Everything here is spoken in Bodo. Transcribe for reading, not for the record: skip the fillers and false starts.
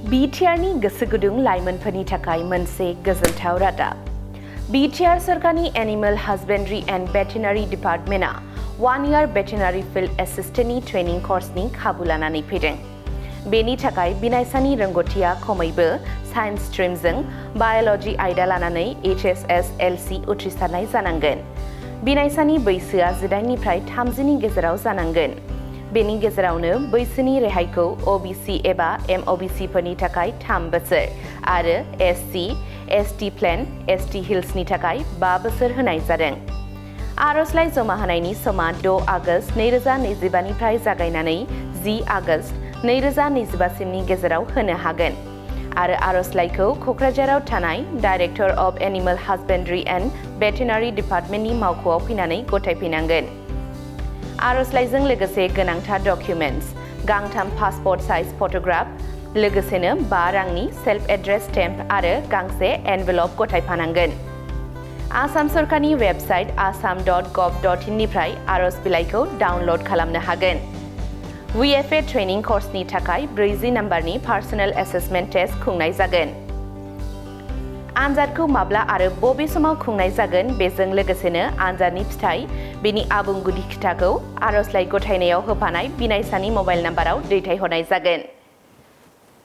बिटिआरनि गोसो गुदुं लाइमोनफोरनि थाखाय मोनसे गोजोनथाव रादाब। बिटिआर सरकारनि एनिमेल हासबेन्ड्री एन्ड भेटेरिनारी डिपार्टमेन्टआ 1 year भेटेरिनारी फिल्ड एसिस्टेन्टनि ट्रेनिं कर्सनि खाबु लानानै फैदों। बेनि थाखाय बिनायसानि रोंग'थिया खमैबो साइन्स स्ट्रीमजों बाय'ल'जी आयदा लानानै HSS-LC उथ्रिसारनाय जानांगोन। बिनायसानि बैसोआ 18 निफ्राय 30 नि गेजेराव जानांगोन। बेनि गेजेरावनो बैसोनि रेहायखौ OBC एबा MOBC फोरनि थाखाय 3 बोसोर आरो SC, ST प्लेन, ST हिल्सनि थाखाय 5 बोसोर होनाय जादों। आरजलाइ जमा होनायनि समा 6 आगस्ट 2025 निफ्राय जागायनानै 10 आगस्ट 2025 सिमनि गेजेराव होनो हागोन आरो आरजलाइखौ क'क्राझाराव थानाय director of animal husbandry and भेटेरिनारी डिपार्टमेन्टनि मावख'आव फैनानै गथायफैनांगोन। आरजलाइजों लोगोसे गोनांथार डकुमेन्ट्स गांथाम पासपोर्ट साइज फट'ग्राफ लोगोसेनो 5 रांनि सेल्फ एड्रेस स्टेम्प आरो गांसे एनभेलप गथायफानांगोन। आसाम सरकारनि वेबसाइट assam.gov.in निफ्राय आरज बिलाइखौ डाउनल'ड खालामनो हागोन। VFA ट्रेनिं कर्सनि थाखाय 40 नम्बरनि पार्सनेल एसेसमेन्ट टेस्ट खुंनाय जागोन। आनजादखौ माब्ला आरो बबे समाव खुंनाय जागोन बेजों लोगोसेनो आनजादनि फिथाइ बेनि आबुं गुदि खिथाखौ आरजलाइ गथायनायाव होफानाय बिनायसानि मबाइल नाम्बाराव दैथायहरनाय जागोन।